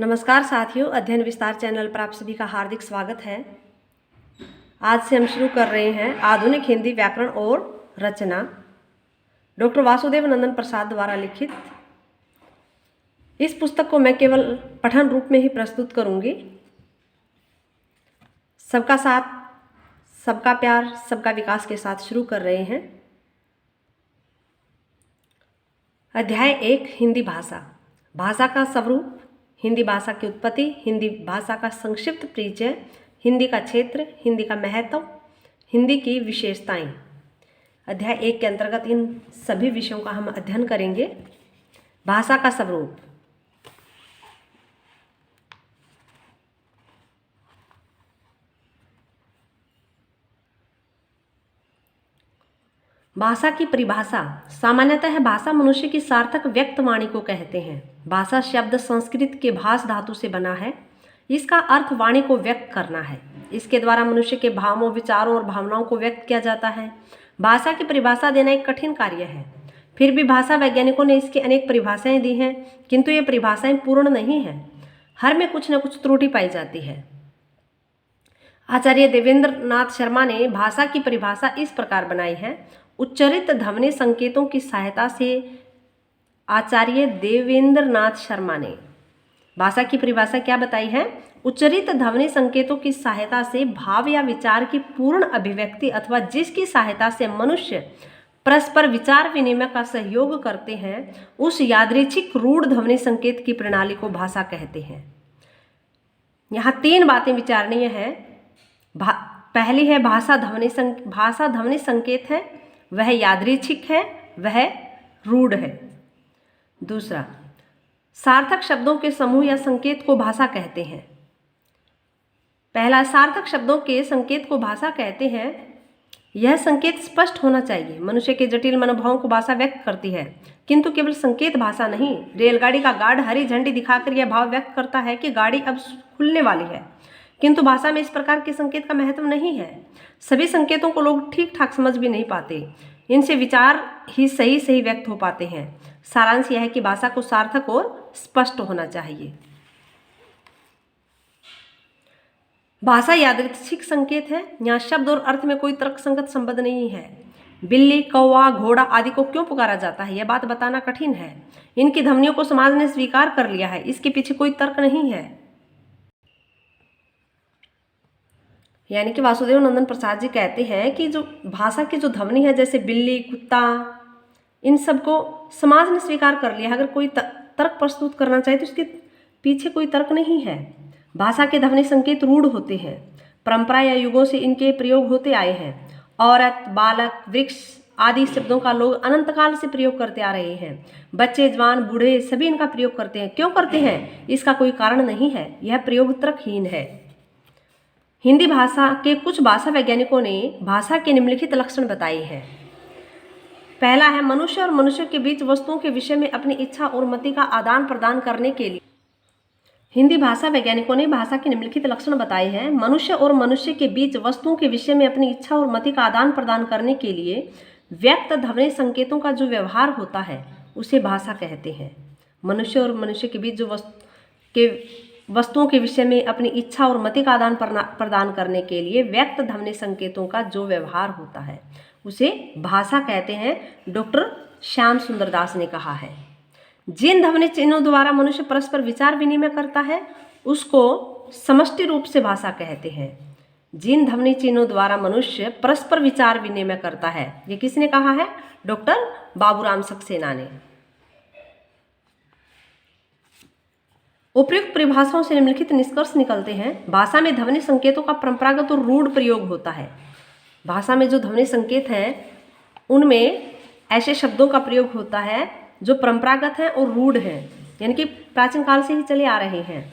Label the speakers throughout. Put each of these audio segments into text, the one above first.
Speaker 1: नमस्कार साथियों, अध्ययन विस्तार चैनल पर आप सभी का हार्दिक स्वागत है। आज से हम शुरू कर रहे हैं आधुनिक हिंदी व्याकरण और रचना, डॉक्टर वासुदेव नंदन प्रसाद द्वारा लिखित। इस पुस्तक को मैं केवल पठन रूप में ही प्रस्तुत करूंगी। सबका साथ, सबका प्यार, सबका विकास के साथ शुरू कर रहे हैं। अध्याय 1, हिंदी भाषा। भाषा का स्वरूप, हिंदी भाषा की उत्पत्ति, हिंदी भाषा का संक्षिप्त परिचय, हिंदी का क्षेत्र, हिंदी का महत्व, हिंदी की विशेषताएं। अध्याय 1 के अंतर्गत इन सभी विषयों का हम अध्ययन करेंगे। भाषा का स्वरूप। भाषा की परिभाषा। सामान्यतः भाषा मनुष्य की सार्थक व्यक्त वाणी को कहते हैं। भाषा शब्द संस्कृत के भाष धातु से बना है। इसका अर्थ वाणी को व्यक्त करना है। इसके द्वारा मनुष्य के भावों, विचारों और भावनाओं को व्यक्त किया जाता है। भाषा की परिभाषा देना एक कठिन कार्य है। फिर भी भाषा वैज्ञानिकों ने इसकी अनेक परिभाषाएं दी हैं, किंतु ये परिभाषाएं पूर्ण नहीं हैं। हर में कुछ न कुछ त्रुटि पाई जाती है। आचार्य देवेंद्र नाथ शर्मा ने भाषा की परिभाषा इस प्रकार बनाई है। उच्चरित ध्वनि संकेतों की सहायता से। आचार्य देवेंद्र नाथ शर्मा ने भाषा की परिभाषा क्या बताई है? उच्चरित ध्वनि संकेतों की सहायता से भाव या विचार की पूर्ण अभिव्यक्ति अथवा जिसकी सहायता से मनुष्य परस्पर विचार विनिमय का सहयोग करते हैं, उस यादृच्छिक रूढ़ ध्वनि संकेत की प्रणाली को भाषा कहते हैं। यहाँ 3 बातें विचारणीय है। पहली है भाषा ध्वनि संकेत है, वह यादृच्छिक है, वह रूढ़ है। दूसरा, सार्थक शब्दों के समूह या संकेत को भाषा कहते हैं। पहला, सार्थक शब्दों के संकेत को भाषा कहते हैं। यह संकेत स्पष्ट होना चाहिए। मनुष्य के जटिल मनोभावों को भाषा व्यक्त करती है, किंतु केवल संकेत भाषा नहीं। रेलगाड़ी का गार्ड हरी झंडी दिखाकर यह भाव व्यक्त करता है कि गाड़ी अब खुलने वाली है, किंतु भाषा में इस प्रकार के संकेत का महत्व नहीं है। सभी संकेतों को लोग ठीक ठाक समझ भी नहीं पाते। इनसे विचार ही सही व्यक्त हो पाते हैं। सारांश यह है कि भाषा को सार्थक और स्पष्ट होना चाहिए। भाषा यादृच्छिक संकेत है। यहाँ शब्द और अर्थ में कोई तर्कसंगत संबंध नहीं है। बिल्ली, कौवा, घोड़ा आदि को क्यों पुकारा जाता है, यह बात बताना कठिन है। इनकी ध्वनियों को समाज ने स्वीकार कर लिया है, इसके पीछे कोई तर्क नहीं है। यानी कि वासुदेव नंदन प्रसाद जी कहते हैं कि जो भाषा की जो ध्वनि है, जैसे बिल्ली, कुत्ता, इन सब को समाज ने स्वीकार कर लिया है। अगर कोई तर्क प्रस्तुत करना चाहे तो इसके पीछे कोई तर्क नहीं है। भाषा के ध्वनि संकेत रूढ़ होते हैं। परंपरा या युगों से इनके प्रयोग होते आए हैं। औरत, बालक, वृक्ष आदि शब्दों का लोग अनंत काल से प्रयोग करते आ रहे हैं। बच्चे, जवान, बूढ़े सभी इनका प्रयोग करते हैं। क्यों करते हैं, इसका कोई कारण नहीं है। यह प्रयोग तर्कहीन है। हिंदी भाषा के कुछ भाषा वैज्ञानिकों ने भाषा के निम्नलिखित लक्षण बताए हैं। पहला है, मनुष्य और मनुष्य के बीच वस्तुओं के विषय में अपनी इच्छा और मति का आदान प्रदान करने के लिए। हिंदी भाषा वैज्ञानिकों ने भाषा के निम्नलिखित लक्षण बताए हैं। मनुष्य और मनुष्य के बीच वस्तुओं के विषय में अपनी इच्छा और मति का आदान प्रदान करने के लिए व्यक्त ध्वनि संकेतों का जो व्यवहार होता है, उसे भाषा कहते हैं। मनुष्य और मनुष्य के बीच जो वस्तुओं के विषय में अपनी इच्छा और मति का आदान प्रदान करने के लिए व्यक्त ध्वनि संकेतों का जो व्यवहार होता है, उसे भाषा कहते हैं। डॉक्टर श्याम सुंदर दास ने कहा है, जिन ध्वनि चिन्हों द्वारा मनुष्य परस्पर विचार विनिमय करता है, उसको समष्टि रूप से भाषा कहते हैं। जिन ध्वनि चिन्हों द्वारा मनुष्य परस्पर विचार विनिमय करता है, ये किसने कहा है? डॉक्टर बाबूराम सक्सेना ने। उपयुक्त परिभाषाओं से निम्नलिखित निष्कर्ष निकलते हैं। भाषा में ध्वनि संकेतों का परंपरागत और रूढ़ प्रयोग होता है। भाषा में जो ध्वनि संकेत हैं, उनमें ऐसे शब्दों का प्रयोग होता है जो परंपरागत हैं और रूढ़ हैं, यानी कि प्राचीन काल से ही चले आ रहे हैं।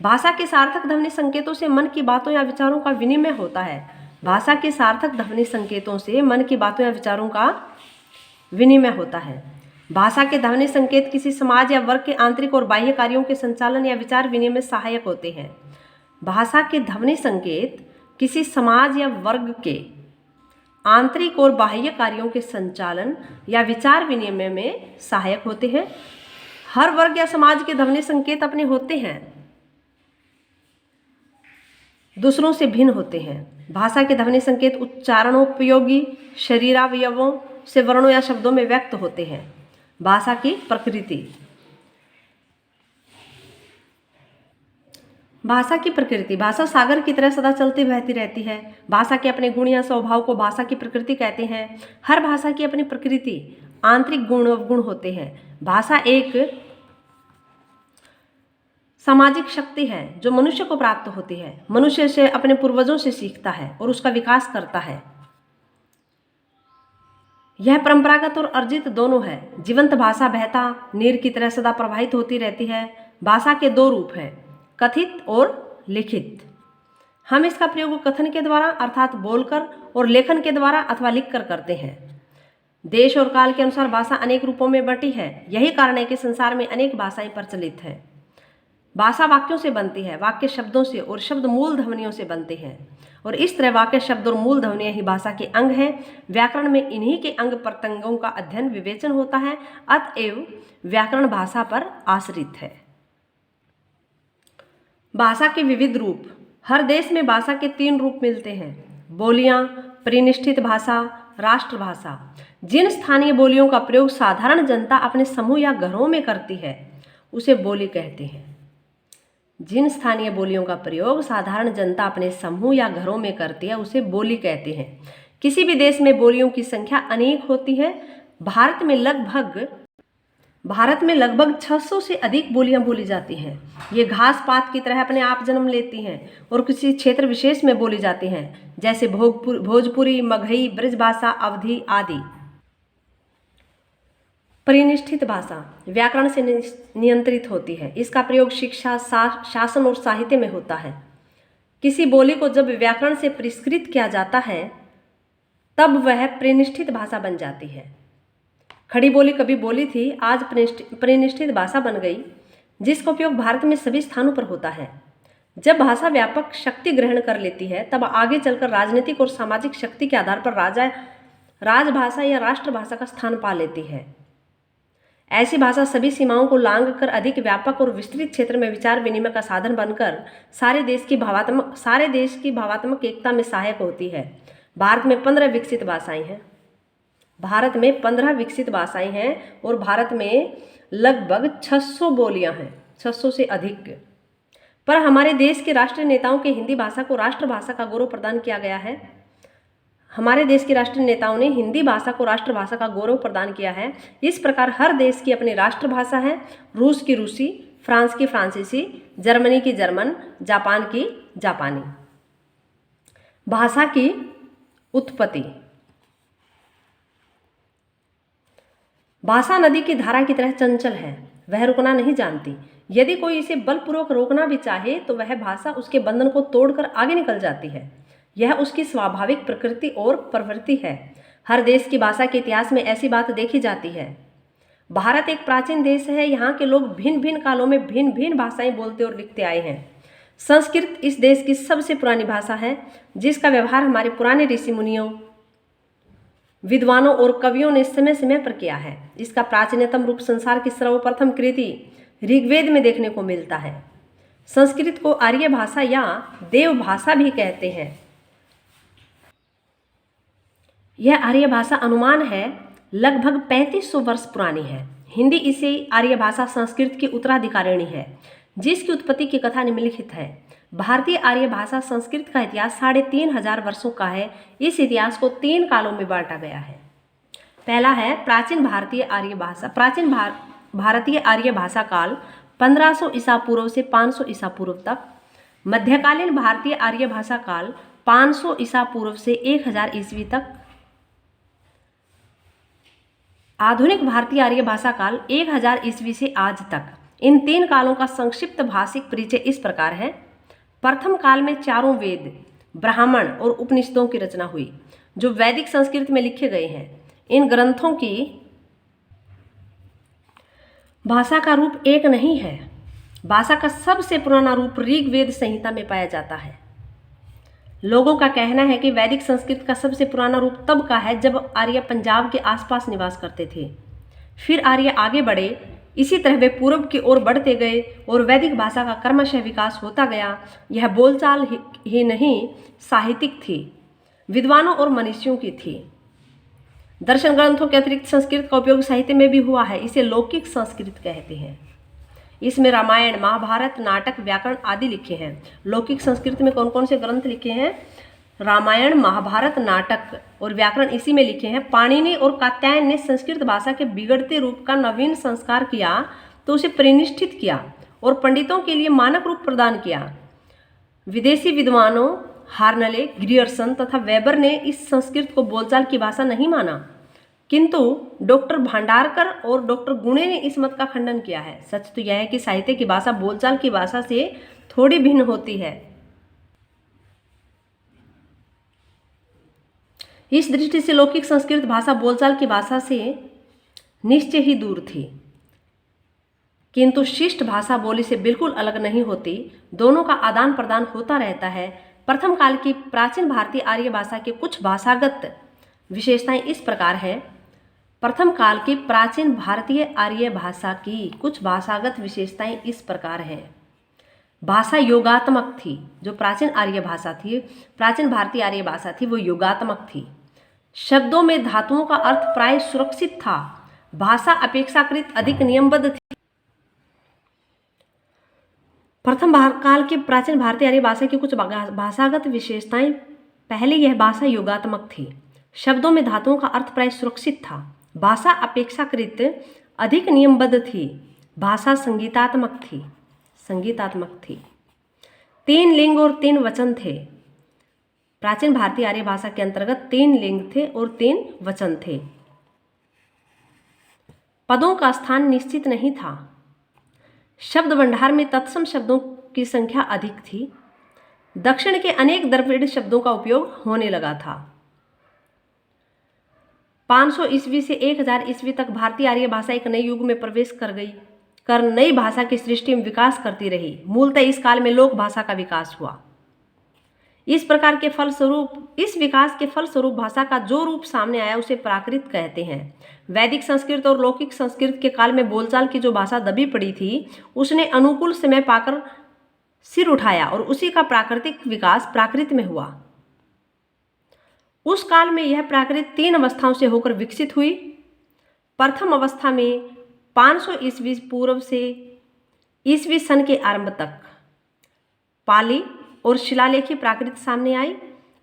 Speaker 1: भाषा के सार्थक ध्वनि संकेतों से मन की बातों या विचारों का विनिमय होता है। भाषा के सार्थक ध्वनि संकेतों से मन की बातों या विचारों का विनिमय होता है। भाषा के ध्वनि संकेत किसी समाज या वर्ग के आंतरिक और बाह्य कार्यों के संचालन या विचार विनिमय में सहायक होते हैं। भाषा के ध्वनि संकेत किसी समाज या वर्ग के आंतरिक और बाह्य कार्यों के संचालन या विचार विनिमय में सहायक होते हैं। हर वर्ग या समाज के ध्वनि संकेत अपने होते हैं। दूसरों से भिन्न होते हैं। भाषा के ध्वनि संकेत उच्चारणोपयोगी शरीरावयवों से वर्णों या शब्दों में व्यक्त होते हैं। भाषा की प्रकृति। भाषा की प्रकृति। भाषा सागर की तरह सदा चलती बहती रहती है। भाषा के अपने गुण या स्वभाव को भाषा की प्रकृति कहते हैं। हर भाषा की अपनी प्रकृति, आंतरिक गुण अवगुण होते हैं। भाषा एक सामाजिक शक्ति है जो मनुष्य को प्राप्त होती है। मनुष्य से अपने पूर्वजों से सीखता है और उसका विकास करता है। यह परंपरागत और अर्जित दोनों है। जीवंत भाषा बहता नीर की तरह सदा प्रवाहित होती रहती है। भाषा के दो रूप हैं, कथित और लिखित। हम इसका प्रयोग कथन के द्वारा अर्थात बोलकर और लेखन के द्वारा अथवा लिखकर करते हैं। देश और काल के अनुसार भाषा अनेक रूपों में बटी है। यही कारण है कि संसार में अनेक भाषाएं प्रचलित हैं। भाषा वाक्यों से बनती है, वाक्य शब्दों से और शब्द मूल ध्वनियों से बनते हैं और इस तरह वाक्य शब्द और मूल ध्वनियां ही भाषा के अंग हैं। व्याकरण में इन्हीं के अंग प्रत्यंगों का अध्ययन विवेचन होता है, अतएव व्याकरण भाषा पर आश्रित है। भाषा के विविध रूप। हर देश में भाषा के 3 रूप मिलते हैं, बोलियां, परिनिष्ठित भाषा, राष्ट्रभाषा। जिन स्थानीय बोलियों का प्रयोग साधारण जनता अपने समूह या घरों में करती है उसे बोली कहते हैं। जिन स्थानीय बोलियों का प्रयोग साधारण जनता अपने समूह या घरों में करती है उसे बोली कहते हैं। किसी भी देश में बोलियों की संख्या अनेक होती है। भारत में लगभग 600 से अधिक बोलियां बोली जाती हैं। ये घास पात की तरह अपने आप जन्म लेती हैं और किसी क्षेत्र विशेष में बोली जाती हैं, जैसे भोजपुरी, मगही, ब्रजभाषा, अवधी आदि। परिनिष्ठित भाषा व्याकरण से नियंत्रित होती है। इसका प्रयोग शिक्षा, शासन और साहित्य में होता है। किसी बोली को जब व्याकरण से परिष्कृत किया जाता है तब वह परिनिष्ठित भाषा बन जाती है। खड़ी बोली कभी बोली थी, आज परिनिष्ठित भाषा बन गई, जिसका उपयोग भारत में सभी स्थानों पर होता है। जब भाषा व्यापक शक्ति ग्रहण कर लेती है तब आगे चलकर राजनीतिक और सामाजिक शक्ति के आधार पर राजभाषा या राष्ट्रभाषा का स्थान पा लेती है। ऐसी भाषा सभी सीमाओं को लांघ कर अधिक व्यापक और विस्तृत क्षेत्र में विचार विनिमय का साधन बनकर सारे देश की भावात्मक एकता में सहायक होती है। भारत में 15 विकसित भाषाएं हैं और भारत में लगभग 600 बोलियां हैं, 600 से अधिक। पर हमारे देश के राष्ट्रीय नेताओं के हिंदी भाषा को राष्ट्रभाषा का गौरव प्रदान किया गया है। हमारे देश के राष्ट्रीय नेताओं ने हिंदी भाषा को राष्ट्रभाषा का गौरव प्रदान किया है। इस प्रकार हर देश की अपनी राष्ट्रभाषा है। रूस की रूसी, फ्रांस की फ्रांसीसी, जर्मनी की जर्मन, जापान की जापानी। भाषा की उत्पत्ति। भाषा नदी की धारा की तरह चंचल है, वह रुकना नहीं जानती। यदि कोई इसे बलपूर्वक रोकना भी चाहे तो वह भाषा उसके बंधन को तोड़कर आगे निकल जाती है। यह उसकी स्वाभाविक प्रकृति और प्रवृत्ति है। हर देश की भाषा के इतिहास में ऐसी बात देखी जाती है। भारत एक प्राचीन देश है। यहाँ के लोग भिन्न भिन्न कालों में भिन्न भिन्न भाषाएं बोलते और लिखते आए हैं। संस्कृत इस देश की सबसे पुरानी भाषा है, जिसका व्यवहार हमारे पुराने ऋषि मुनियों, विद्वानों और कवियों ने समय समय पर किया है। इसका प्राचीनतम रूप संसार की सर्वप्रथम कृति ऋग्वेद में देखने को मिलता है। संस्कृत को आर्य भाषा या देव भाषा भी कहते हैं। यह आर्य भाषा अनुमान है लगभग 3500 वर्ष पुरानी है। हिंदी इसे आर्य भाषा संस्कृत की उत्तराधिकारिणी है, जिसकी उत्पत्ति की कथा निम्नलिखित है। भारतीय आर्य भाषा संस्कृत का इतिहास 3500 वर्षों का है। इस इतिहास को 3 कालों में बांटा गया है। पहला है प्राचीन भारतीय आर्य भाषा काल 1500 ईसा पूर्व से 500 ईसा पूर्व तक। मध्यकालीन भारतीय आर्य भाषा काल 500 ईसा पूर्व से 1000 ईस्वी तक। आधुनिक भारतीय आर्य भाषा काल 1000 ईस्वी से आज तक। इन 3 कालों का संक्षिप्त भाषिक परिचय इस प्रकार है। प्रथम काल में 4 वेद, ब्राह्मण और उपनिषदों की रचना हुई, जो वैदिक संस्कृत में लिखे गए हैं। इन ग्रंथों की भाषा का रूप एक नहीं है। भाषा का सबसे पुराना रूप ऋग्वेद संहिता में पाया जाता है। लोगों का कहना है कि वैदिक संस्कृत का सबसे पुराना रूप तब का है जब आर्य पंजाब के आसपास निवास करते थे। फिर आर्य आगे बढ़े इसी तरह वे पूर्व की ओर बढ़ते गए और वैदिक भाषा का क्रमशः विकास होता गया। यह बोलचाल ही नहीं साहित्यिक थी, विद्वानों और मनीषियों की थी। दर्शन ग्रंथों के अतिरिक्त संस्कृत का उपयोग साहित्य में भी हुआ है। इसे लौकिक संस्कृत कहते हैं। इसमें रामायण, महाभारत, नाटक, व्याकरण आदि लिखे हैं। लौकिक संस्कृत में कौन कौन से ग्रंथ लिखे हैं? रामायण, महाभारत, नाटक और व्याकरण इसी में लिखे हैं। पाणिनि और कात्यायन ने संस्कृत भाषा के बिगड़ते रूप का नवीन संस्कार किया तो उसे परिनिष्ठित किया और पंडितों के लिए मानक रूप प्रदान किया। विदेशी विद्वानों हार्नले, ग्रियर्सन तथा वेबर ने इस संस्कृत को बोलचाल की भाषा नहीं माना, किंतु डॉक्टर भांडारकर और डॉक्टर गुणे ने इस मत का खंडन किया है। सच तो यह है कि साहित्य की भाषा बोलचाल की भाषा से थोड़ी भिन्न होती है। इस दृष्टि से लौकिक संस्कृत भाषा बोलचाल की भाषा से निश्चय ही दूर थी, किंतु शिष्ट भाषा बोली से बिल्कुल अलग नहीं होती। दोनों का आदान प्रदान होता रहता है। प्रथम काल की प्राचीन भारतीय आर्य भाषा की कुछ भाषागत विशेषताएं इस प्रकार हैं। प्रथम काल की प्राचीन भारतीय आर्य भाषा की कुछ भाषागत विशेषताएं इस प्रकार हैं। भाषा योगात्मक थी। जो प्राचीन आर्य भाषा थी, प्राचीन भारतीय आर्य भाषा थी, वो योगात्मक थी। शब्दों में धातुओं का अर्थ प्राय सुरक्षित था। भाषा अपेक्षाकृत अधिक नियमबद्ध थी। प्रथम काल के प्राचीन भारतीय आर्य भाषा की कुछ भाषागत विशेषताएं। पहले यह भाषा योगात्मक थी। शब्दों में धातुओं का अर्थ प्राय सुरक्षित था। भाषा अपेक्षाकृत अधिक नियमबद्ध थी। भाषा संगीतात्मक थी। संगीतात्मक थी। 3 लिंग और 3 वचन थे। प्राचीन भारतीय आर्य भाषा के अंतर्गत 3 लिंग थे और 3 वचन थे। पदों का स्थान निश्चित नहीं था। शब्द भंडार में तत्सम शब्दों की संख्या अधिक थी। दक्षिण के अनेक द्रविड़ शब्दों का उपयोग होने लगा था। 500 ईस्वी से 1000 ईस्वी तक भारतीय आर्य भाषा एक नए युग में प्रवेश कर नई भाषा की सृष्टि में विकास करती रही। मूलतः इस काल में लोक भाषा का विकास हुआ। इस विकास के फलस्वरूप भाषा का जो रूप सामने आया उसे प्राकृत कहते हैं। वैदिक संस्कृत और लौकिक संस्कृत के काल में बोलचाल की जो भाषा दबी पड़ी थी, उसने अनुकूल समय पाकर सिर उठाया और उसी का प्राकृतिक विकास प्राकृत में हुआ। उस काल में यह प्राकृत 3 अवस्थाओं से होकर विकसित हुई। प्रथम अवस्था में 500 ईस्वी पूर्व से ईस्वी सन के आरंभ तक पाली और शिलालेखी प्राकृत सामने आई।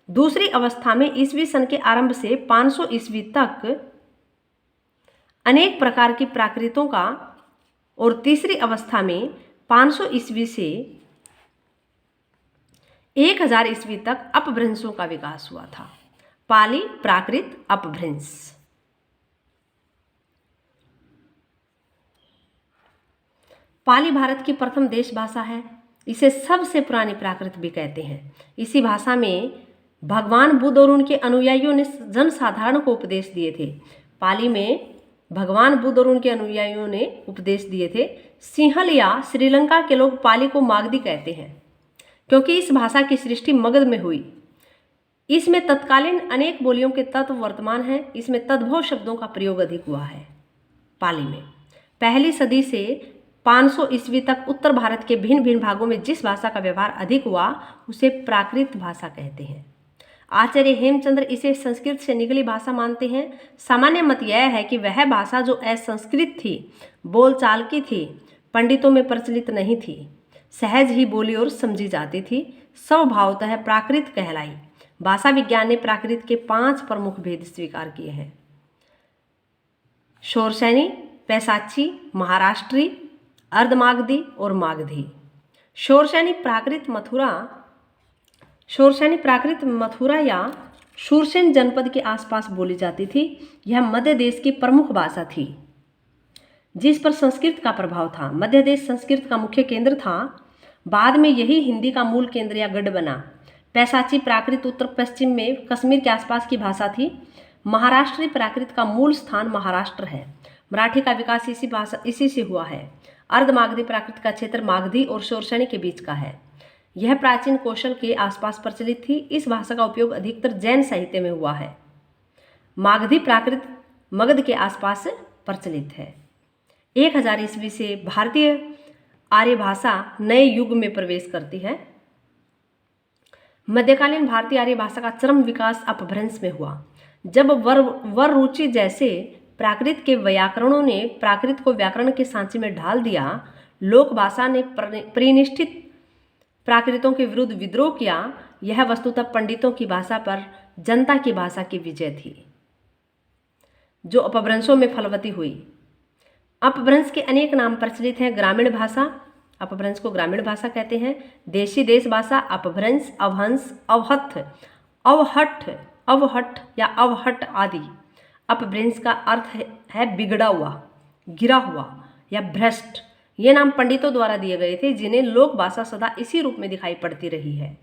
Speaker 1: दूसरी अवस्था में ईस्वी सन के आरंभ से 500 ईस्वी तक अनेक प्रकार की प्राकृतों का और तीसरी अवस्था में 500 ईस्वी से 1000 ईस्वी तक अपभ्रंशों का विकास हुआ था। पाली, प्राकृत, अपभ्रंश। पाली भारत की प्रथम देश भाषा है। इसे सबसे पुरानी प्राकृत भी कहते हैं। इसी भाषा में भगवान बुद्ध और उनके अनुयायियों ने जनसाधारण को उपदेश दिए थे। पाली में भगवान बुद्ध और उनके अनुयायियों ने उपदेश दिए थे। सिंहल या श्रीलंका के लोग पाली को मागधी कहते हैं, क्योंकि इस भाषा की सृष्टि मगध में हुई। इसमें तत्कालीन अनेक बोलियों के तत्व वर्तमान हैं। इसमें तद्भव शब्दों का प्रयोग अधिक हुआ है। पाली में पहली सदी से 500 ईस्वी तक उत्तर भारत के भिन्न भिन्न भागों में जिस भाषा का व्यवहार अधिक हुआ उसे प्राकृत भाषा कहते हैं। आचार्य हेमचंद्र इसे संस्कृत से निकली भाषा मानते हैं। सामान्य मत यह है कि वह भाषा जो असंस्कृत थी, बोलचाल की थी, पंडितों में प्रचलित नहीं थी, सहज ही बोली और समझी जाती थी, स्वभावतः प्राकृत कहलाई। भाषा विज्ञान ने प्राकृत के 5 प्रमुख भेद स्वीकार किए हैं: शोरसैनी, पैसाची, महाराष्ट्री, अर्धमागधी और मागधी। शोरसैनी प्राकृत मथुरा या शूरसेन जनपद के आसपास बोली जाती थी। यह मध्य देश की प्रमुख भाषा थी जिस पर संस्कृत का प्रभाव था। मध्य देश संस्कृत का मुख्य केंद्र था। बाद में यही हिंदी का मूल केंद्र या गढ़ बना। पैसाची प्राकृत उत्तर पश्चिम में कश्मीर के आसपास की भाषा थी। महाराष्ट्री प्राकृत का मूल स्थान महाराष्ट्र है। मराठी का विकास इसी से हुआ है। अर्धमागधी प्राकृत का क्षेत्र मागधी और शोरसैनी के बीच का है। यह प्राचीन कौशल के आसपास प्रचलित थी। इस भाषा का उपयोग अधिकतर जैन साहित्य में हुआ है। मागधी प्राकृत मगध के आसपास प्रचलित है। 1000 ईस्वी से भारतीय आर्य भाषा नए युग में प्रवेश करती है। मध्यकालीन भारतीय आर्य भाषा का चरम विकास अपभ्रंश में हुआ, जब वर रुचि जैसे प्राकृत के व्याकरणों ने प्राकृत को व्याकरण के सांचे में ढाल दिया। लोक भाषा ने परिनिष्ठित प्राकृतों के विरुद्ध विद्रोह किया। यह वस्तुतः पंडितों की भाषा पर जनता की भाषा की विजय थी, जो अपभ्रंशों में फलवती हुई। अपभ्रंश के अनेक नाम प्रचलित हैं। ग्रामीण भाषा, अपभ्रंश को ग्रामीण भाषा कहते हैं। देशी देश भाषा, अपभ्रंश, अवहंस, अवहथ, अवहठ, अवहठ या अवहट आदि। अपभ्रंश का अर्थ है बिगड़ा हुआ, गिरा हुआ या भ्रष्ट। ये नाम पंडितों द्वारा दिए गए थे, जिन्हें लोक भाषा सदा इसी रूप में दिखाई पड़ती रही है।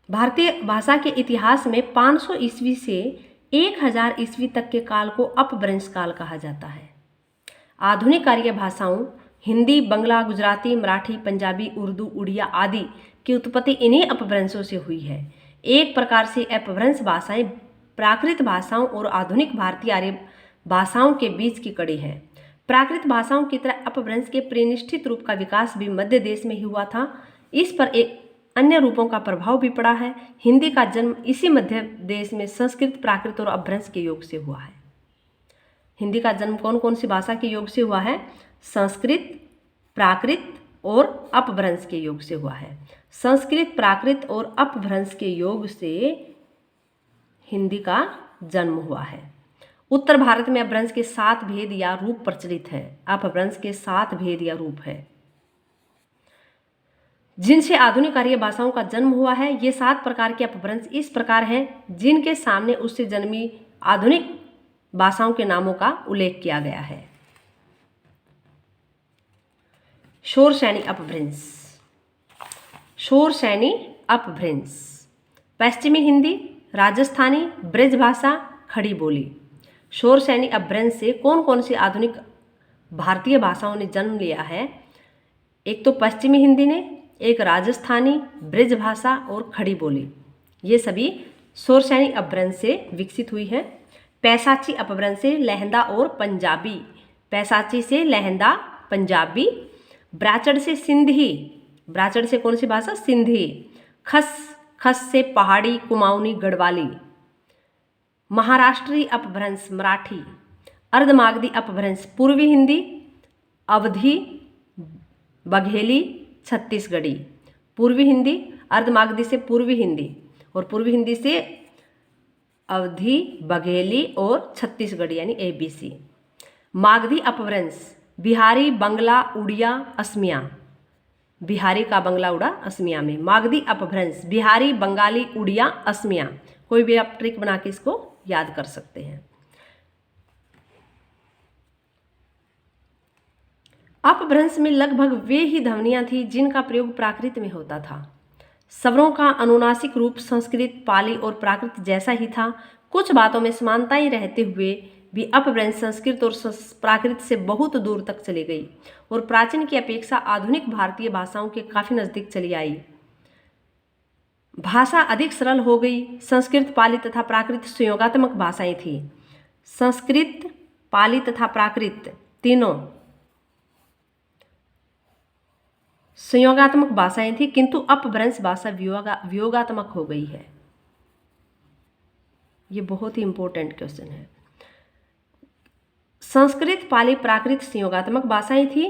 Speaker 1: भारतीय भाषा के इतिहास में 500 ईस्वी से 1000 ईस्वी तक के काल को अपभ्रंश काल कहा जाता है। आधुनिक आर्य भाषाओं हिंदी, बंगला, गुजराती, मराठी, पंजाबी, उर्दू, उड़िया आदि की उत्पत्ति इन्हीं अपभ्रंशों से हुई है। एक प्रकार से अपभ्रंश भाषाएं प्राकृत भाषाओं और आधुनिक भारतीय आर्य भाषाओं के बीच की कड़ी है। प्राकृत भाषाओं की तरह अपभ्रंश के प्रतिष्ठित रूप का विकास भी मध्य देश में ही हुआ था। इस पर एक अन्य रूपों का प्रभाव भी पड़ा है। हिंदी का जन्म इसी मध्य देश में संस्कृत, प्राकृत और अपभ्रंश के योग से हुआ है। हिंदी का जन्म कौन कौन सी भाषा के योग से हुआ है? संस्कृत, प्राकृत और अपभ्रंश के योग से हुआ है। संस्कृत, प्राकृत और अपभ्रंश के योग से हिंदी का जन्म हुआ है। उत्तर भारत में अपभ्रंश के 7 भेद या रूप प्रचलित हैं। अपभ्रंश के 7 भेद या रूप है, जिनसे आधुनिक आर्य भाषाओं का जन्म हुआ है। ये 7 प्रकार के अपभ्रंश इस प्रकार हैं, जिनके सामने उससे जन्मी आधुनिक भाषाओं के नामों का उल्लेख किया गया है। शोरशैनी अपभ्रंश। शोरशैनी अपभ्रंश पश्चिमी हिंदी, राजस्थानी, ब्रज भाषा, खड़ी बोली। शोरशैनी अपभ्रंश से कौन कौन सी आधुनिक भारतीय भाषाओं ने जन्म लिया है? एक तो पश्चिमी हिंदी ने, एक राजस्थानी, ब्रज भाषा और खड़ी बोली। ये सभी शोरशैनी अपभ्रंश से विकसित हुई है। पैसाची अपभ्रंश से लहंदा और पंजाबी। पैसाची से लहंदा, पंजाबी। ब्राचड़ से सिंधी। ब्राचड़ से कौन सी भाषा? सिंधी। खस, खस से पहाड़ी, कुमाऊनी, गढ़वाली। महाराष्ट्री अपभ्रंश मराठी। अर्धमागधी अपभ्रंश पूर्वी हिंदी, अवधी, बघेली, छत्तीसगढ़ी। पूर्वी हिंदी, अर्धमागधी से पूर्वी हिंदी और पूर्वी हिंदी से अवधी, बघेली और छत्तीसगढ़ी यानी ABC। मागधी अपभ्रंश बिहारी, बंगला, उड़िया, असमिया। बिहारी का बंगला, उड़ा, असमिया में। मागधी अपभ्रंश बिहारी, बंगाली, उड़िया, असमिया। कोई भी आप ट्रिक बना के इसको याद कर सकते हैं। अपभ्रंश में लगभग वे ही ध्वनियां थी जिनका प्रयोग प्राकृत में होता था। स्वरों का अनुनासिक रूप संस्कृत, पाली और प्राकृत जैसा ही था। कुछ बातों में समानताएं रहते हुए भी अपभ्रंश संस्कृत और प्राकृत से बहुत दूर तक चली गई और प्राचीन की अपेक्षा आधुनिक भारतीय भाषाओं के काफी नजदीक चली आई। भाषा अधिक सरल हो गई। संस्कृत, पाली तथा प्राकृत संयोगात्मक भाषाएं थी। संस्कृत, पाली तथा प्राकृत तीनों संयोगात्मक भाषाएं थी, किंतु अपभ्रंश भाषा वियोगात्मक हो गई है। ये बहुत ही इंपॉर्टेंट क्वेश्चन है। संस्कृत, पाली, प्राकृत संयोगात्मक भाषाएं थी,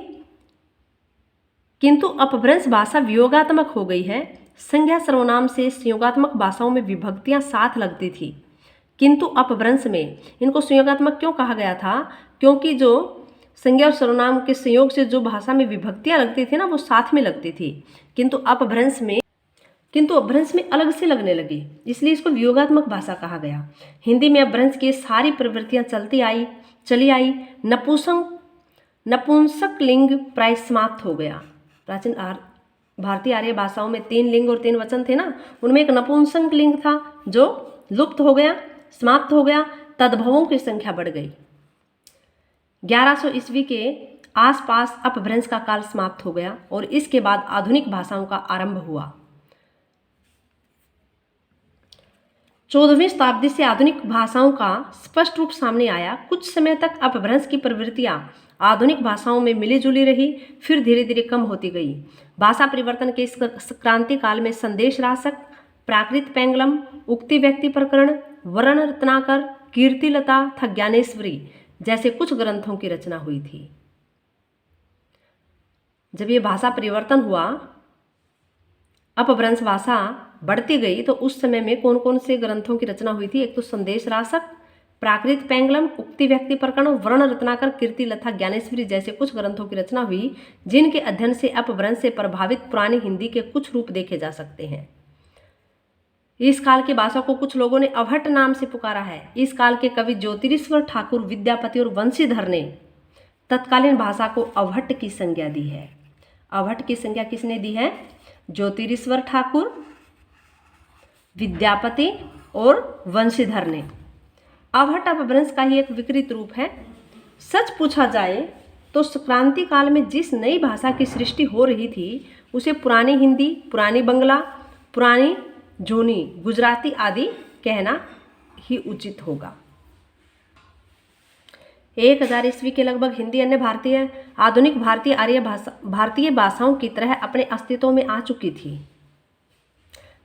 Speaker 1: किंतु अपभ्रंश भाषा वियोगात्मक हो गई है। संज्ञा सर्वनाम से संयोगात्मक भाषाओं में विभक्तियां साथ लगती थी, किंतु अपभ्रंश में इनको संयोगात्मक क्यों कहा गया था? क्योंकि जो संज्ञा और सर्वनाम के संयोग से जो भाषा में विभक्तियां लगती थी ना, वो साथ में लगती थी, किंतु अपभ्रंश में अलग से लगने लगी, इसलिए इसको वियोगात्मक भाषा कहा गया। हिंदी में अपभ्रंश की सारी प्रवृत्तियां चली आई। नपुंसक लिंग प्राय समाप्त हो गया। प्राचीन भारतीय आर्य भाषाओं में 3 लिंग और 3 वचन थे ना, उनमें एक नपुंसक लिंग था जो लुप्त हो गया, समाप्त हो गया। तद्भवों की संख्या बढ़ गई। 1100 ईस्वी के आसपास अपभ्रंश का काल समाप्त हो गया और इसके बाद आधुनिक भाषाओं का आरंभ हुआ। 14वीं शताब्दी से आधुनिक भाषाओं का स्पष्ट रूप सामने आया। कुछ समय तक अपभ्रंश की प्रवृत्तियां आधुनिक भाषाओं में मिली जुली रही, फिर धीरे धीरे कम होती गई। भाषा परिवर्तन के इस क्रांति काल में संदेश राशक, प्राकृत पेंगलम, उक्ति व्यक्ति प्रकरण, वर्ण रत्नाकर, कीर्तिलता तथा ज्ञानेश्वरी जैसे कुछ ग्रंथों की रचना हुई थी। जब ये भाषा परिवर्तन हुआ, अपभ्रंश भाषा बढ़ती गई, तो उस समय में कौन कौन से ग्रंथों की रचना हुई थी? एक तो संदेश राशक, प्राकृत पेंगलम, उक्ति व्यक्ति प्रकरण, वर्ण रत्नाकर, कीर्तिलता, ज्ञानेश्वरी जैसे कुछ ग्रंथों की रचना हुई, जिनके अध्ययन से अपभ्रंश से प्रभावित पुरानी हिंदी के कुछ रूप देखे जा सकते हैं। इस काल की भाषा को कुछ लोगों ने अवहट नाम से पुकारा है। इस काल के कवि ज्योतिरीश्वर ठाकुर, विद्यापति और वंशीधर ने तत्कालीन भाषा को अवहट की संज्ञा दी है। अवहट की संज्ञा किसने दी है? ज्योतिरीश्वर ठाकुर, विद्यापति और वंशीधर ने। अवहट अपभ्रंश का ही एक विकृत रूप है। सच पूछा जाए तो क्रांति काल में जिस नई भाषा की सृष्टि हो रही थी, उसे पुरानी हिंदी, पुरानी बंगला, पुरानी जूनी गुजराती आदि कहना ही उचित होगा। 1000 ईस्वी के लगभग हिंदी अन्य आधुनिक भारतीय भाषाओं की तरह अपने अस्तित्व में आ चुकी थी।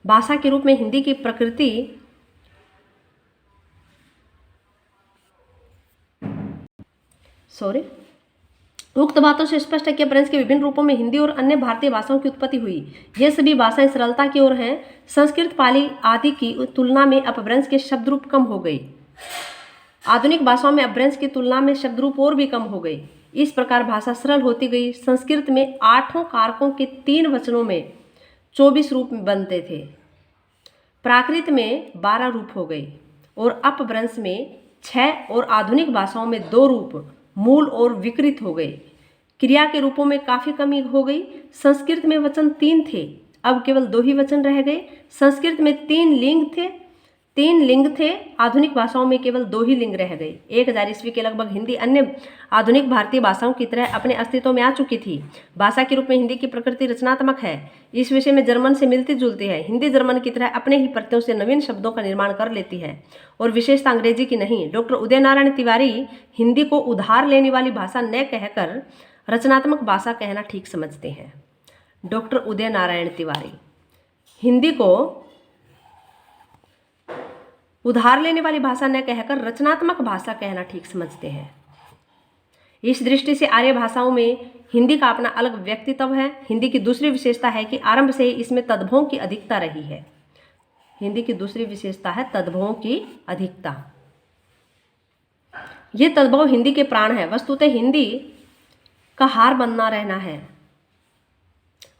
Speaker 1: भाषा के रूप में हिंदी की प्रकृति उक्त बातों से स्पष्ट है कि अपभ्रंश के विभिन्न रूपों में हिंदी और अन्य भारतीय भाषाओं की उत्पत्ति हुई। ये सभी भाषाएं सरलता की ओर हैं। संस्कृत, पाली आदि की तुलना में अपभ्रंश के शब्द रूप कम हो गई। आधुनिक भाषाओं में अपभ्रंश की तुलना में शब्द रूप और भी कम हो गई। इस प्रकार भाषा सरल होती गई। संस्कृत में 8 कारकों के 3 वचनों में 24 रूप बनते थे। प्राकृत में 12 रूप हो गए और अपभ्रंश में 6 और आधुनिक भाषाओं में 2 रूप मूल और विकृत हो गए। क्रिया के रूपों में काफ़ी कमी हो गई। संस्कृत में वचन 3 थे, अब केवल 2 ही वचन रह गए। संस्कृत में 3 लिंग थे, आधुनिक भाषाओं में केवल 2 ही लिंग रह गए। 1000 ईस्वी के लगभग हिंदी अन्य आधुनिक भारतीय भाषाओं की तरह अपने अस्तित्व में आ चुकी थी। भाषा के रूप में हिंदी की प्रकृति रचनात्मक है। इस विषय में जर्मन से मिलती जुलती है। हिंदी जर्मन की तरह अपने ही प्रत्ययों से नवीन शब्दों का निर्माण कर लेती है और विशेषता अंग्रेजी की नहीं। डॉक्टर उदय नारायण तिवारी हिंदी को उधार लेने वाली भाषा न कहकर रचनात्मक भाषा कहना ठीक समझते हैं। डॉक्टर उदय नारायण तिवारी हिंदी को उधार लेने वाली भाषा न कहकर रचनात्मक भाषा कहना ठीक समझते हैं। इस दृष्टि से आर्य भाषाओं में हिंदी का अपना अलग व्यक्तित्व है। हिंदी की दूसरी विशेषता है कि आरंभ से ही इसमें तद्भवों की अधिकता रही है। हिंदी की दूसरी विशेषता है तद्भवों की अधिकता। ये तद्भव हिंदी के प्राण है। वस्तुतः हिंदी का हार बनना रहना है।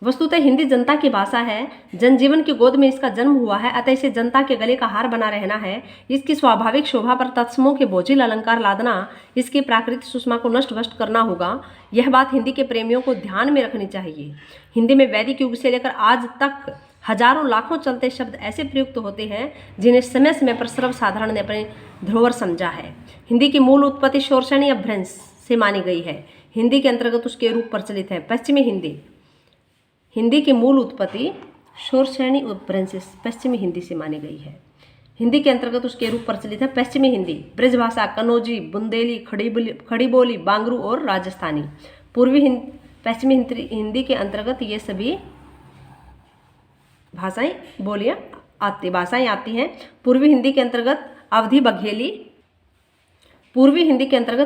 Speaker 1: वस्तुतः हिंदी जनता की भाषा है। जनजीवन की गोद में इसका जन्म हुआ है, अतः इसे जनता के गले का हार बना रहना है। इसकी स्वाभाविक शोभा पर तत्समों के बोझिल अलंकार लादना, इसकी प्राकृतिक सुषमा को नष्ट भ्रष्ट करना होगा। यह बात हिंदी के प्रेमियों को ध्यान में रखनी चाहिए। हिंदी में वैदिक युग से लेकर आज तक हजारों लाखों चलते शब्द ऐसे प्रयुक्त होते हैं जिन्हें समय समय पर सर्वसाधारण ने अपने धरोहर समझा है। हिंदी की मूल उत्पत्ति शोरशैणी अपभ्रंश से मानी गई है। हिंदी के अंतर्गत उसके रूप प्रचलित है। पश्चिमी हिंदी की मूल उत्पत्ति शोरशैणी अपभ्रंश पश्चिमी हिंदी से मानी गई है। हिंदी के अंतर्गत उसके रूप प्रचलित है पश्चिमी हिंदी, ब्रजभाषा, कनौजी, बुंदेली, खड़ी बोली, बांगरू और राजस्थानी। पश्चिमी हिंदी के अंतर्गत ये सभी भाषाएं आती हैं। पूर्वी हिंदी के अंतर्गत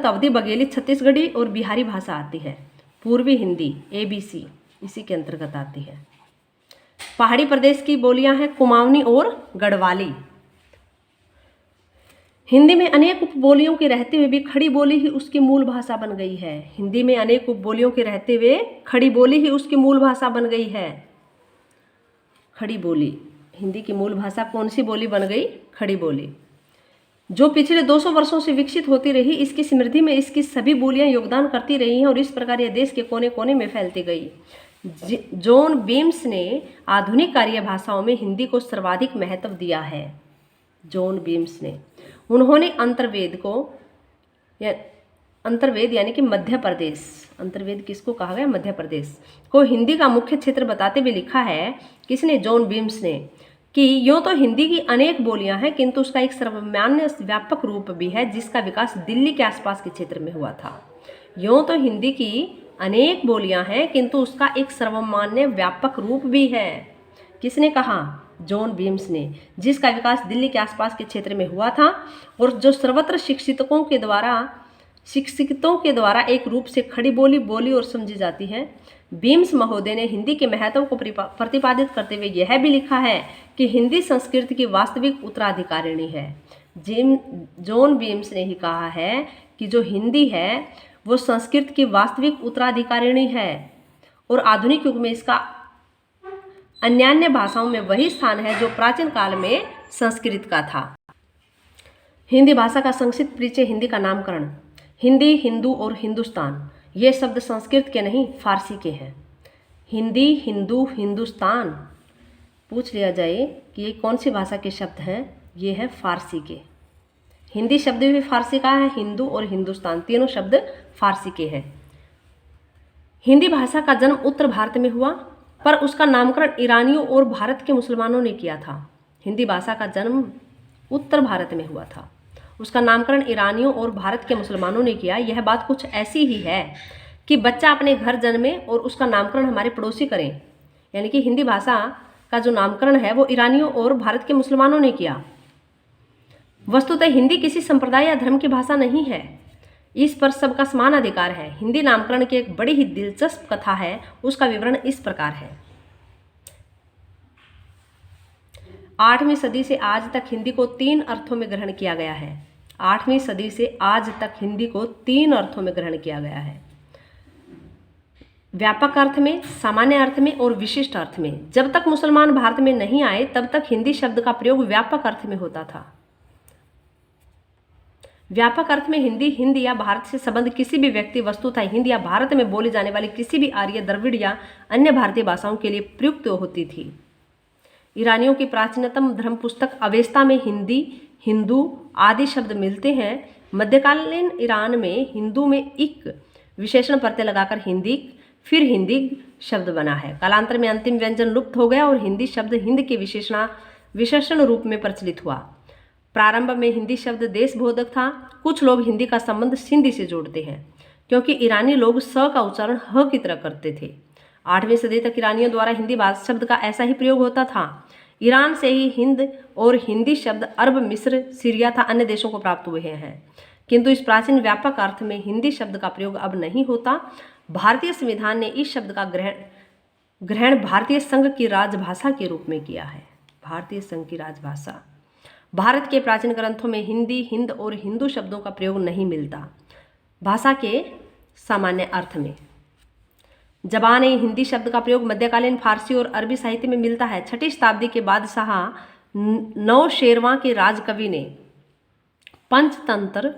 Speaker 1: अवधी बघेली, छत्तीसगढ़ी और बिहारी भाषा आती है। पूर्वी हिंदी ABC इसी के अंतर्गत आती है। पहाड़ी प्रदेश की बोलियां हैं कुमाऊनी और गढ़वाली। हिंदी में अनेक उपबोलियों के रहते हुए भी खड़ी बोली ही उसकी मूल भाषा बन गई है। हिंदी में अनेक उपबोलियों के रहते हुए खड़ी बोली ही उसकी मूल भाषा बन गई है। खड़ी बोली हिंदी की मूल भाषा कौन सी बोली बन गई? खड़ी बोली, जो पिछले 200 वर्षों से विकसित होती रही। इसकी समृद्धि में इसकी सभी बोलियां योगदान करती रही हैं और इस प्रकार यह देश के कोने कोने में फैलती गई। जॉन बीम्स ने आधुनिक आर्य भाषाओं में हिंदी को सर्वाधिक महत्व दिया है। जॉन बीम्स ने, उन्होंने अंतर्वेद यानी कि मध्य प्रदेश, अंतर्वेद किसको कहा गया? मध्य प्रदेश को हिंदी का मुख्य क्षेत्र बताते हुए लिखा है। किसने? जॉन बीम्स ने, कि यूँ तो हिंदी की अनेक बोलियां हैं, किंतु उसका एक सर्वमान्य व्यापक रूप भी है जिसका विकास दिल्ली के आसपास के क्षेत्र में हुआ था। यूँ तो हिंदी की अनेक बोलियां हैं, किंतु उसका एक सर्वमान्य व्यापक रूप भी है। किसने कहा? जॉन बीम्स ने, जिसका विकास दिल्ली के आसपास के क्षेत्र में हुआ था और जो सर्वत्र शिक्षितों के द्वारा एक रूप से खड़ी बोली और समझी जाती है। बीम्स महोदय ने हिंदी के महत्व को प्रतिपादित करते हुए यह भी लिखा है कि हिंदी संस्कृत की वास्तविक उत्तराधिकारिणी है। जॉन बीम्स ने ही कहा है कि जो हिंदी है वो संस्कृत की वास्तविक उत्तराधिकारिणी है और आधुनिक युग में इसका अन्यान्य भाषाओं में वही स्थान है जो प्राचीन काल में संस्कृत का था। हिंदी भाषा का संक्षिप्त परिचय। हिंदी का नामकरण। हिंदी, हिंदू और हिंदुस्तान ये शब्द संस्कृत के नहीं फारसी के हैं। हिंदी, हिंदू, हिंदुस्तान पूछ लिया जाए कि ये कौन सी भाषा के शब्द हैं, ये है फारसी के। हिंदी शब्द भी फारसी का है, हिंदू और हिंदुस्तान तीनों शब्द फारसी के हैं। हिंदी भाषा का जन्म उत्तर भारत में हुआ, पर उसका नामकरण ईरानियों और भारत के मुसलमानों ने किया था। हिंदी भाषा का जन्म उत्तर भारत में हुआ था, उसका नामकरण ईरानियों और भारत के मुसलमानों ने किया। यह बात कुछ ऐसी ही है कि बच्चा अपने घर जन्मे और उसका नामकरण हमारे पड़ोसी करें, यानी कि हिंदी भाषा का जो नामकरण है वो ईरानियों और भारत के मुसलमानों ने किया। वस्तुतः हिंदी किसी संप्रदाय या धर्म की भाषा नहीं है, इस पर सबका समान अधिकार है। हिंदी नामकरण की एक बड़ी ही दिलचस्प कथा है, उसका विवरण इस प्रकार है। 8वीं सदी से आज तक हिंदी को 3 अर्थों में ग्रहण किया गया है। 8वीं सदी से आज तक हिंदी को 3 अर्थों में ग्रहण किया गया है, व्यापक अर्थ में, सामान्य अर्थ में और विशिष्ट अर्थ में। जब तक मुसलमान भारत में नहीं आए तब तक हिंदी शब्द का प्रयोग व्यापक अर्थ में होता था। व्यापक अर्थ में हिंदी हिंद या भारत से संबंध किसी भी व्यक्ति, वस्तु तथा हिंद या भारत में बोली जाने वाली किसी भी आर्य, द्रविड़ या अन्य भारतीय भाषाओं के लिए प्रयुक्त होती थी। ईरानियों की प्राचीनतम धर्म पुस्तक अवेस्ता में हिंदी, हिंदू आदि शब्द मिलते हैं। मध्यकालीन ईरान में हिंदू में इक विशेषण प्रत्यय लगाकर हिंदी, फिर हिंदी शब्द बना है। कालांतर में अंतिम व्यंजन लुप्त हो गया और हिंदी शब्द हिंद के विशेषण रूप में प्रचलित हुआ। प्रारंभ में हिंदी शब्द देशबोधक था। कुछ लोग हिंदी का संबंध सिंधी से जोड़ते हैं क्योंकि ईरानी लोग स का उच्चारण ह की तरह करते थे। 8वीं सदी तक ईरानियों द्वारा हिंदी शब्द का ऐसा ही प्रयोग होता था। ईरान से ही हिंद और हिंदी शब्द अरब, मिस्र, सीरिया तथा अन्य देशों को प्राप्त हुए हैं, किंतु इस प्राचीन व्यापक अर्थ में हिंदी शब्द का प्रयोग अब नहीं होता। भारतीय संविधान ने इस शब्द का ग्रहण भारतीय संघ की राजभाषा के रूप में किया है। भारतीय संघ की राजभाषा। भारत के प्राचीन ग्रंथों में हिंदी, हिंद और हिंदू शब्दों का प्रयोग नहीं मिलता भाषा के सामान्य अर्थ में। ज़बान-ए हिंदी शब्द का प्रयोग मध्यकालीन फारसी और अरबी साहित्य में मिलता है। 6ठी शताब्दी के बादशाह नौशेरवां के राजकवि ने पंचतंत्र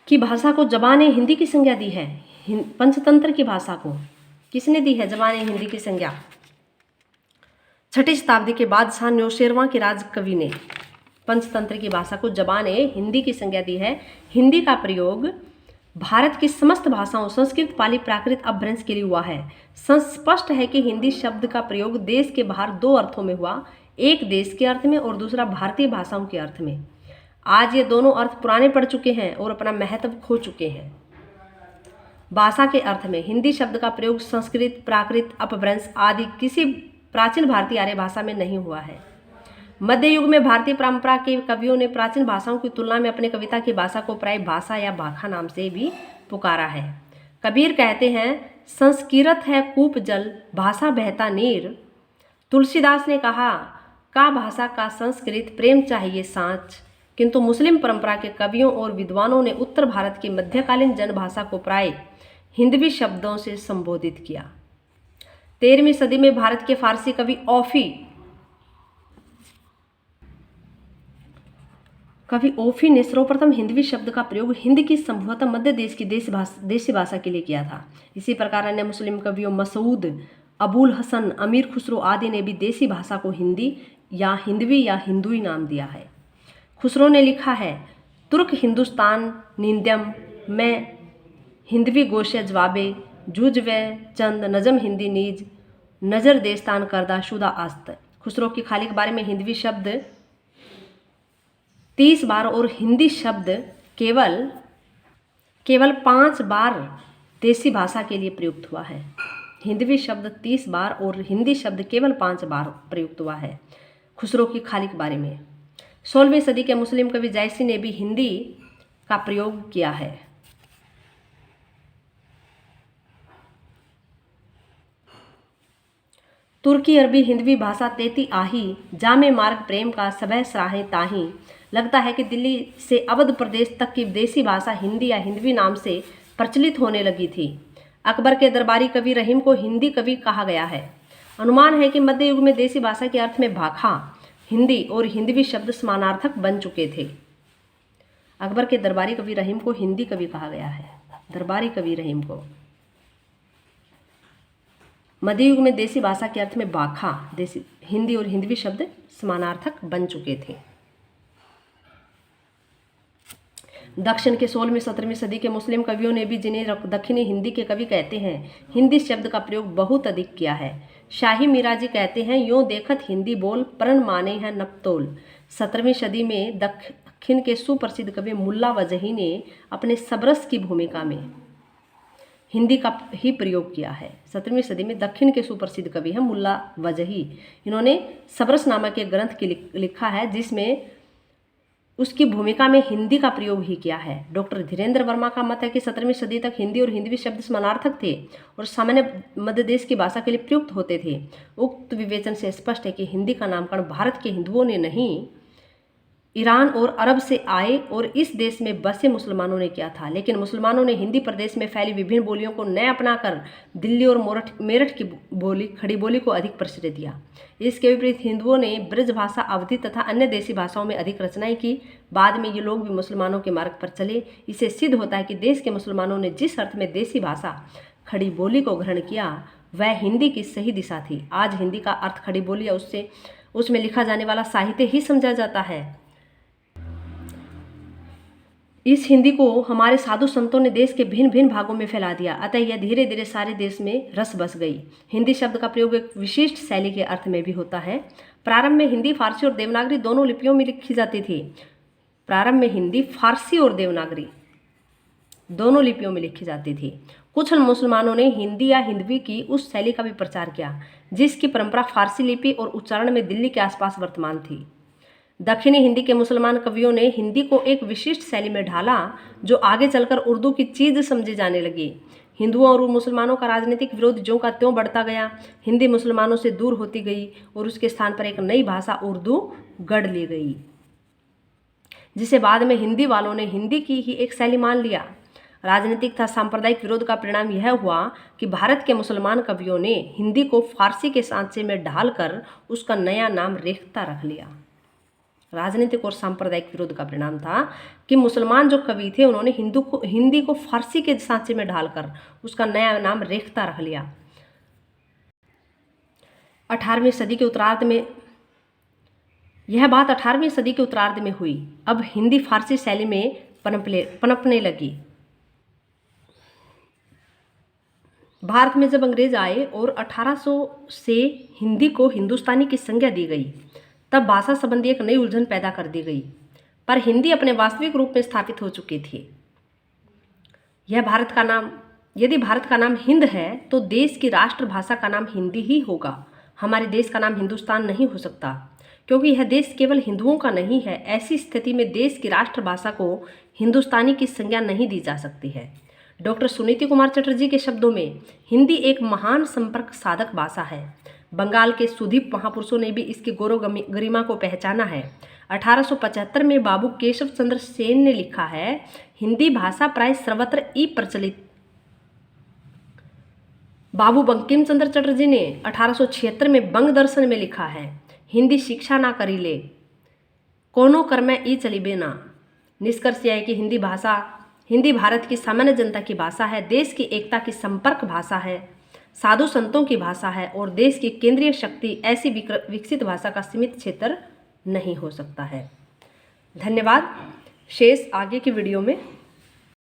Speaker 1: की भाषा को ज़बान-ए हिंदी की संज्ञा दी है। पंचतंत्र की भाषा को किसने दी है ज़बान-ए हिंदी की संज्ञा? 6ठी शताब्दी के बादशाह नौशेरवां के राजकवि ने पंचतंत्र की भाषा को ज़बान-ए हिंदी की संज्ञा दी है। हिंदी का प्रयोग भारत की समस्त भाषाओं संस्कृत, पाली, प्राकृत, अपभ्रंश के लिए हुआ है। स्पष्ट है कि हिंदी शब्द का प्रयोग देश के बाहर 2 अर्थों में हुआ, एक देश के अर्थ में और दूसरा भारतीय भाषाओं के अर्थ में। आज ये दोनों अर्थ पुराने पड़ चुके हैं और अपना महत्व खो चुके हैं। भाषा के अर्थ में हिंदी शब्द का प्रयोग संस्कृत, प्राकृत, अपभ्रंश आदि किसी प्राचीन भारतीय आर्य भाषा में नहीं हुआ है। मध्य युग में भारतीय परंपरा के कवियों ने प्राचीन भाषाओं की तुलना में अपनी कविता की भाषा को प्राय भाषा या भाखा नाम से भी पुकारा है। कबीर कहते हैं, संस्कृत है कूप जल, भाषा बहता नीर। तुलसीदास ने कहा, का भाषा का संस्कृत, प्रेम चाहिए सांच। किंतु मुस्लिम परंपरा के कवियों और विद्वानों ने उत्तर भारत की मध्यकालीन जनभाषा को प्राय हिंदवी शब्दों से संबोधित किया। 13वीं सदी में भारत के फारसी कवि ओफी ने सर्वप्रथम हिंदवी शब्द का प्रयोग हिंद की संभवतः मध्य देश की देशी भाषा के लिए किया था। इसी प्रकार अन्य मुस्लिम कवियों मसूद, अबुल हसन, अमीर खुसरो आदि ने भी देशी भाषा को हिंदी या हिंदवी या हिंदुई नाम दिया है। खुसरो ने लिखा है, तुर्क हिंदुस्तान निंद्यम में हिंदवी गोशे जवाबे, जूझ व चंद नजम हिंदी नीज, नजर देस्तान करदा शुदा आस्त। खुसरो की खाली के बारे में हिंदवी शब्द 30 बार और हिंदी शब्द केवल 5 बार देसी भाषा के लिए प्रयुक्त हुआ है। हिंदवी शब्द 30 बार और हिंदी शब्द केवल 5 बार प्रयुक्त हुआ है खुसरो की खाली के बारे में। 16वीं सदी के मुस्लिम कवि जायसी ने भी हिंदी का प्रयोग किया है। तुर्की अरबी हिंदवी भाषा तेती आही जामे मार्ग प्रेम का सबह सराहे ताही। लगता है कि दिल्ली से अवध प्रदेश तक की देसी भाषा हिंदी या हिंदवी नाम से प्रचलित होने लगी थी। अकबर के दरबारी कवि रहीम को हिंदी कवि कहा गया है। अनुमान है कि मध्य युग में देसी भाषा के अर्थ में भाखा, हिंदी और हिंदवी शब्द समानार्थक बन चुके थे। अकबर के दरबारी कवि रहीम को हिंदी कवि कहा गया है। दरबारी कवि रहीम को मध्य युग में देसी भाषा के अर्थ में भाखा, देसी हिंदी और हिंदवी शब्द समानार्थक बन चुके थे। दक्षिण के 16वीं 17वीं सदी के मुस्लिम कवियों ने भी, जिन्हें दक्षिणी हिंदी के कवि कहते हैं, हिंदी शब्द का प्रयोग बहुत अधिक किया है। शाही मिराजी कहते हैं, यूं देखत हिंदी बोल प्रण माने हैं नपतोल। 17वीं सदी में दक्षिण के सुप्रसिद्ध कवि मुल्ला वजही ने अपने सबरस की भूमिका में हिंदी का ही प्रयोग किया है। 17वीं सदी में दक्षिण के सुप्रसिद्ध कवि हैं मुल्ला वजही। इन्होंने सबरस नामक एक ग्रंथ की लिखा है जिसमें उसकी भूमिका में हिंदी का प्रयोग ही किया है। डॉक्टर धीरेन्द्र वर्मा का मत है कि 17वीं सदी तक हिंदी और हिंदवी शब्द समानार्थक थे और सामान्य मध्य देश की भाषा के लिए प्रयुक्त होते थे। उक्त विवेचन से स्पष्ट है कि हिंदी का नामकरण भारत के हिंदुओं ने नहीं, ईरान और अरब से आए और इस देश में बसे मुसलमानों ने किया था। लेकिन मुसलमानों ने हिंदी प्रदेश में फैली विभिन्न बोलियों को न अपनाकर दिल्ली और मेरठ की बोली, खड़ी बोली को अधिक प्रचलित दिया। इसके विपरीत हिंदुओं ने ब्रज भाषा, अवधी तथा अन्य देसी भाषाओं में अधिक रचनाएं की। बाद में ये लोग भी मुसलमानों के मार्ग पर चले। इससे सिद्ध होता है कि देश के मुसलमानों ने जिस अर्थ में देसी भाषा, खड़ी बोली को ग्रहण किया वह हिंदी की सही दिशा थी। आज हिंदी का अर्थ खड़ी बोली या उसमें लिखा जाने वाला साहित्य ही समझा जाता है। इस हिंदी को हमारे साधु संतों ने देश के भिन्न भिन्न भागों में फैला दिया, अतः यह धीरे धीरे सारे देश में रस बस गई। हिंदी शब्द का प्रयोग एक विशिष्ट शैली के अर्थ में भी होता है। प्रारंभ में हिंदी फारसी और देवनागरी दोनों लिपियों में लिखी जाती थी। प्रारंभ में हिंदी फारसी और देवनागरी दोनों लिपियों में लिखी जाती थी। कुछ मुसलमानों ने हिंदी या हिंदवी की उस शैली का भी प्रचार किया जिसकी परंपरा फारसी लिपि और उच्चारण में दिल्ली के आसपास वर्तमान थी। दक्षिणी हिंदी के मुसलमान कवियों ने हिंदी को एक विशिष्ट शैली में ढाला जो आगे चलकर उर्दू की चीज़ समझी जाने लगी। हिंदुओं और मुसलमानों का राजनीतिक विरोध ज्यों का त्यों बढ़ता गया। हिंदी मुसलमानों से दूर होती गई और उसके स्थान पर एक नई भाषा उर्दू गढ़ ली गई, जिसे बाद में हिंदी वालों ने हिंदी की ही एक शैली मान लिया। राजनीतिक तथा सांप्रदायिक विरोध का परिणाम यह हुआ कि भारत के मुसलमान कवियों ने हिंदी को फारसी के सांचे में ढालकर उसका नया नाम रेख्ता रख लिया। राजनीतिक और सांप्रदायिक विरोध का परिणाम था कि मुसलमान जो कवि थे उन्होंने हिंदी को फारसी के सांचे में ढालकर उसका नया नाम रेख्ता रख लिया। 18वीं सदी के उत्तरार्ध में यह बात 18वीं सदी के उत्तरार्ध में हुई। अब हिंदी फारसी शैली में पनपने लगी। भारत में जब अंग्रेज आए और 1800 से हिंदी को हिंदुस्तानी की संज्ञा दी गई, तब भाषा संबंधी एक नई उलझन पैदा कर दी गई। पर हिंदी अपने वास्तविक रूप में स्थापित हो चुकी थी। यदि भारत का नाम हिंद है तो देश की राष्ट्रभाषा का नाम हिंदी ही होगा। हमारे देश का नाम हिंदुस्तान नहीं हो सकता, क्योंकि यह देश केवल हिंदुओं का नहीं है। ऐसी स्थिति में देश की राष्ट्रभाषा को हिंदुस्तानी की संज्ञा नहीं दी जा सकती है। डॉक्टर सुनीति कुमार चटर्जी के शब्दों में हिंदी एक महान संपर्क साधक भाषा है। बंगाल के सुदीप महापुरुषों ने भी इसकी गौरव गरिमा को पहचाना है। 1875 में बाबू केशव चंद्र सेन ने लिखा है, हिंदी भाषा प्राय सर्वत्र ही प्रचलित। बाबू बंकिम चंद्र चटर्जी ने 1876 में बंग दर्शन में लिखा है, हिंदी शिक्षा ना करी ले कोनो कर में ई चली बेना। निष्कर्ष यह है कि हिंदी भारत की सामान्य जनता की भाषा है, देश की एकता की संपर्क भाषा है, साधु संतों की भाषा है और देश की केंद्रीय शक्ति ऐसी विकसित भाषा का सीमित क्षेत्र नहीं हो सकता है। धन्यवाद। शेष आगे की वीडियो में